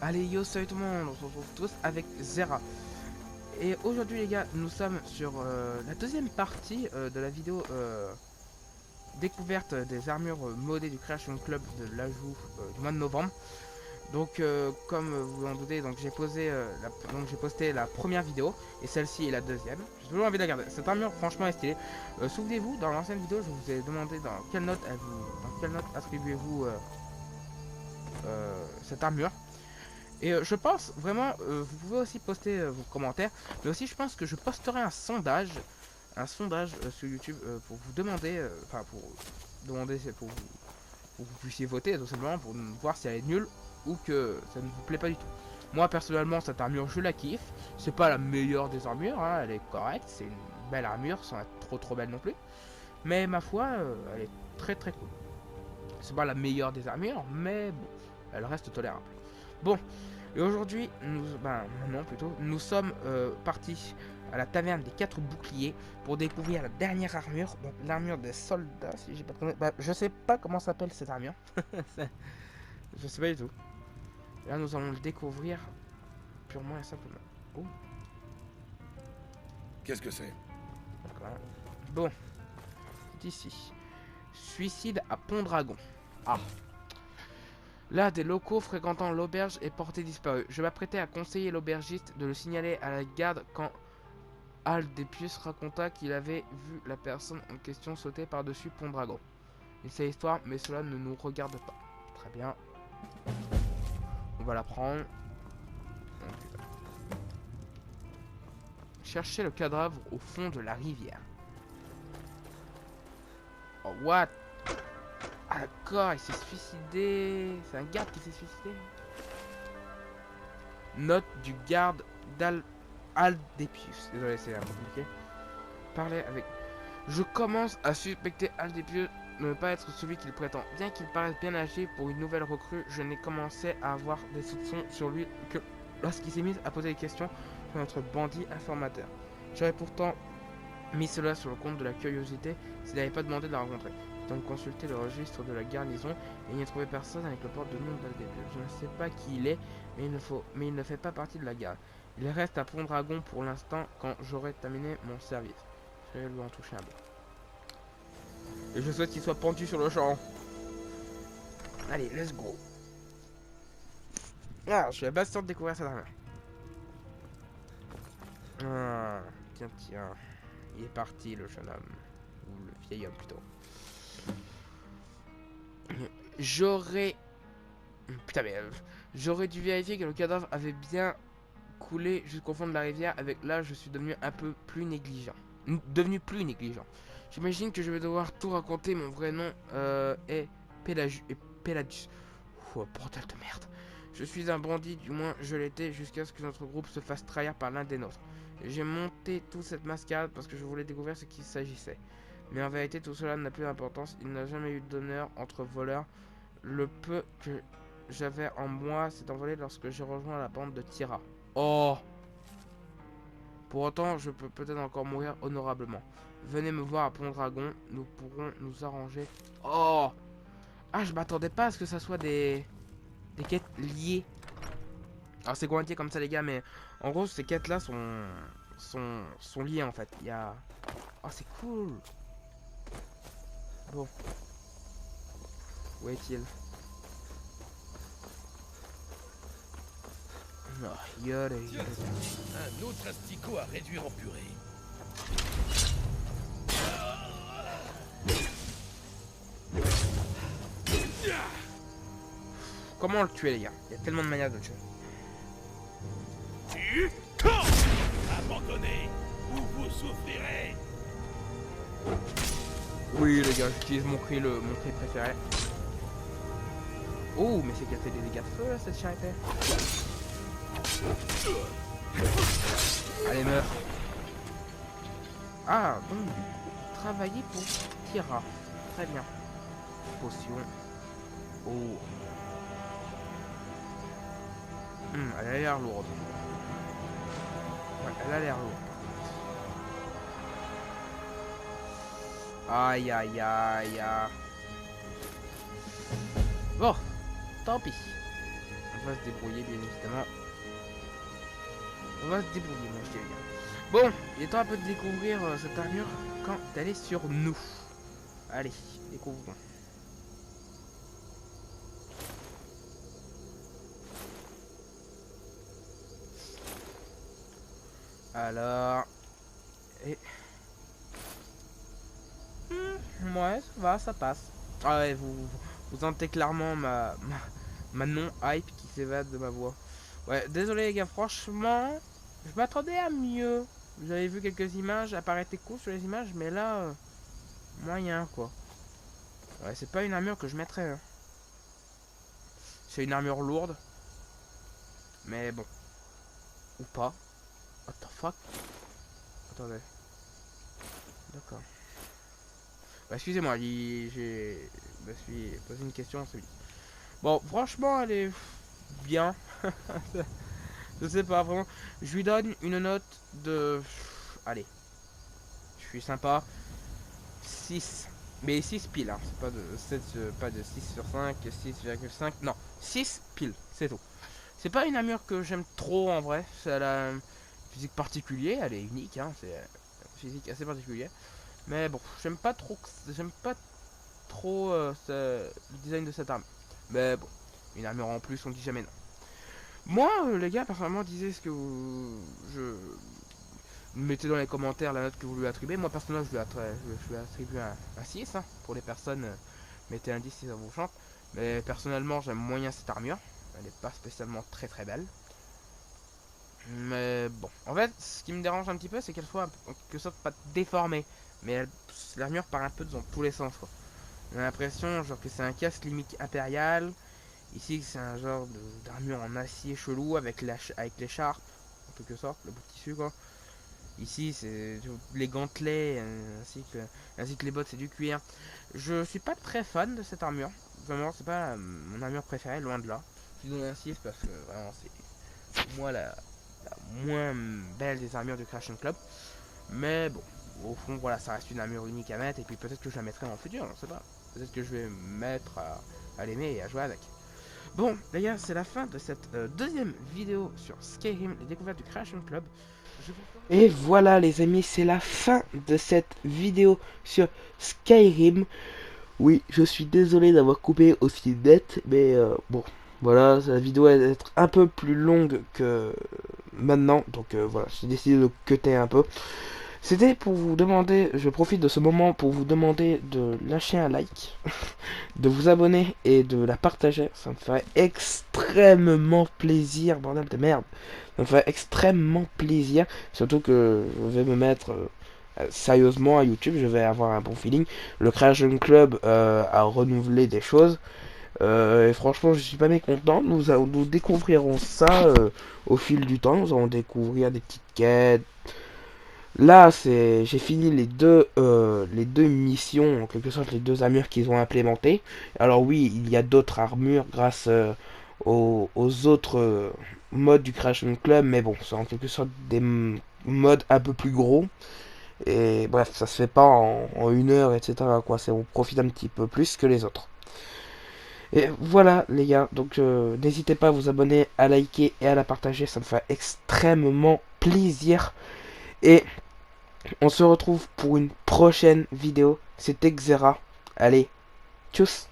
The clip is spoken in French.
Allez yo, salut tout le monde, on se retrouve tous avec Zera. Et aujourd'hui les gars, nous sommes sur la deuxième partie de la vidéo découverte des armures modées du Creation Club de l'ajout du mois de novembre. Donc comme vous en doutez, donc j'ai posté la première vidéo et celle-ci est la deuxième. J'ai toujours envie de la garder. Cette armure franchement est stylée. Souvenez-vous, dans l'ancienne vidéo, je vous ai demandé dans quelle note attribuez-vous cette armure. Et je pense vraiment, vous pouvez aussi poster vos commentaires, mais aussi je pense que je posterai un sondage sur YouTube pour vous demander, pour demander, pour que vous puissiez voter tout simplement pour voir si elle est nulle ou que ça ne vous plaît pas du tout. Moi personnellement cette armure je la kiffe, c'est pas la meilleure des armures, hein, elle est correcte, c'est une belle armure sans être trop belle non plus, mais ma foi elle est très cool. C'est pas la meilleure des armures, mais bon, elle reste tolérable. Bon, et aujourd'hui, maintenant plutôt, nous sommes partis à la taverne des 4 boucliers pour découvrir la dernière armure, donc l'armure des soldats, si j'ai pas de conneries. Je sais pas comment s'appelle cette armure. Je sais pas du tout. Et là, nous allons le découvrir purement et simplement. Oh, Qu'est-ce que c'est? d'accord. Bon, c'est ici. Suicide à Pont-Dragon. Ah. L'un des locaux fréquentant l'auberge est porté disparu. Je m'apprêtais à conseiller l'aubergiste de le signaler à la garde quand Aldepius raconta qu'il avait vu la personne en question sauter par-dessus Pont-Dragon. Il sait l'histoire, mais cela ne nous regarde pas. Très bien. On va la prendre. Chercher le cadavre au fond de la rivière. Oh, what? Ah, d'accord, il s'est suicidé. C'est un garde qui s'est suicidé. Note du garde Aldepius. Désolé, c'est un peu compliqué. Parler avec... Je commence à suspecter Aldepius de ne pas être celui qu'il prétend. Bien qu'il paraisse bien âgé pour une nouvelle recrue, je n'ai commencé à avoir des soupçons sur lui que lorsqu'il s'est mis à poser des questions sur notre bandit informateur. J'aurais pourtant mis cela sur le compte de la curiosité s'il n'avait pas demandé de la rencontrer. J'ai donc consulté le registre de la garnison et il n'y a trouvé personne avec le porte de nom d'Aldepius. Je ne sais pas qui il est, mais il ne fait pas partie de la garde. Il reste à Pont-Dragon pour l'instant quand j'aurai terminé mon service. Je vais lui en toucher un bout. Et je souhaite qu'il soit pendu sur le champ. Allez, let's go. Ah, je suis impatient de découvrir cette armure. Ah, tiens. Il est parti, le jeune homme. Ou le vieil homme, plutôt. J'aurais... Putain, mais... J'aurais dû vérifier que le cadavre avait bien coulé jusqu'au fond de la rivière. Avec l'âge, je suis devenu un peu plus négligent. J'imagine que je vais devoir tout raconter. Mon vrai nom est Pelagius. Oh, bordel de merde. Je suis un bandit, du moins je l'étais, jusqu'à ce que notre groupe se fasse trahir par l'un des nôtres. J'ai monté toute cette mascarade parce que je voulais découvrir ce qu'il s'agissait. Mais en vérité, tout cela n'a plus d'importance. Il n'a jamais eu d'honneur entre voleurs. Le peu que j'avais en moi s'est envolé lorsque j'ai rejoint la bande de Tira. Oh! Pour autant, je peux peut-être encore mourir honorablement. Venez me voir à Pont-Dragon, nous pourrons nous arranger. Oh! Ah, je m'attendais pas à ce que ça soit des quêtes liées. Alors c'est pointé comme ça les gars, mais en gros ces quêtes là sont liées en fait. Il y a... Oh c'est cool. Bon. Où est-il? Non, yole. Un autre asticot à réduire en purée. Comment le tuer les gars? Il y a tellement de manières de le tuer. Abandonnez ou vous souffrirez. Oui les gars, j'utilise mon cri préféré. Oh mais c'est qu'elle fait des dégâts de feu là cette charité. Allez meurs. Ah donc du coup, travailler pour Tira. Très bien. Potion. Oh. Elle a l'air lourde. Ouais, elle a l'air lourde. Aïe. Bon, tant pis. va se débrouiller, bien évidemment. On va se débrouiller, mon petit gars. Bon, il est temps un peu de découvrir cette armure quand elle est sur nous. Allez, découvrons. Alors... Et... ouais, ça va, ça passe. Ah ouais, vous sentez clairement ma non-hype qui s'évade de ma voix. Ouais, désolé les gars, franchement, je m'attendais à mieux. J'avais vu quelques images, ça paraissait cool sur les images, mais là, moyen quoi. Ouais, c'est pas une armure que je mettrais. Hein. C'est une armure lourde. Mais bon. Ou pas. What the fuck? Attendez. D'accord. Bah, excusez-moi, je me suis posé une question, c'est vite. Bon, franchement, elle est bien. Je sais pas, vraiment. Je lui donne une note de... Allez. Je suis sympa. 6. Mais 6 piles, hein. C'est pas de 7, pas de 6 sur 5, 6,5. Non, 6 piles, c'est tout. C'est pas une armure que j'aime trop en vrai. Elle a un physique particulier, elle est unique, hein. C'est un physique assez particulier. Mais bon, j'aime pas trop le design de cette arme. Mais bon, une armure en plus, on dit jamais non. Moi, les gars, personnellement, disais ce que je mettez dans les commentaires la note que vous lui attribuez. Moi, personnellement, je lui attribue un 6. Hein. Pour les personnes, mettez un 10 si ça vous chante. Mais personnellement, j'aime moyen cette armure. Elle n'est pas spécialement très très belle. Mais bon, en fait, ce qui me dérange un petit peu, c'est qu'elle soit en quelque sorte pas déformée. Mais l'armure part un peu dans tous les sens, quoi. On a l'impression genre que c'est un casque limite impérial. Ici, c'est un genre d'armure en acier chelou avec l'écharpe, en quelque sorte, le bout de tissu, quoi. Ici, c'est les gantelets ainsi que les bottes, c'est du cuir. Je suis pas très fan de cette armure. Vraiment, c'est pas mon armure préférée, loin de là. Je lui donne un 6 parce que vraiment, c'est pour moi la moins belle des armures du Crash Club. Mais bon, au fond, voilà, ça reste une armure unique à mettre. Et puis peut-être que je la mettrai en futur, on sait pas. Peut-être que je vais me mettre à l'aimer et à jouer avec. Bon, les gars, c'est la fin de cette deuxième vidéo sur Skyrim, les découvertes du Creation Club. Et voilà, les amis, c'est la fin de cette vidéo sur Skyrim. Oui, je suis désolé d'avoir coupé aussi net, mais bon, voilà, la vidéo va être un peu plus longue que maintenant, donc voilà, j'ai décidé de cutter un peu. C'était pour vous demander, je profite de ce moment pour vous demander de lâcher un like, de vous abonner et de la partager. Ça me ferait extrêmement plaisir, bordel de merde. Ça me ferait extrêmement plaisir, surtout que je vais me mettre sérieusement à YouTube, je vais avoir un bon feeling. Le Creation Club a renouvelé des choses. Et franchement, je suis pas mécontent. Nous découvrirons ça au fil du temps. Nous allons découvrir des petites quêtes. Là, j'ai fini les deux missions, en quelque sorte les deux armures qu'ils ont implémentées. Alors oui, il y a d'autres armures grâce aux autres modes du Creation Club, mais bon, c'est en quelque sorte des modes un peu plus gros. Et bref, ça se fait pas en une heure, etc. Quoi, on profite un petit peu plus que les autres. Et voilà les gars, donc n'hésitez pas à vous abonner, à liker et à la partager, ça me fait extrêmement plaisir. Et on se retrouve pour une prochaine vidéo. C'était Xera. Allez, tchuss.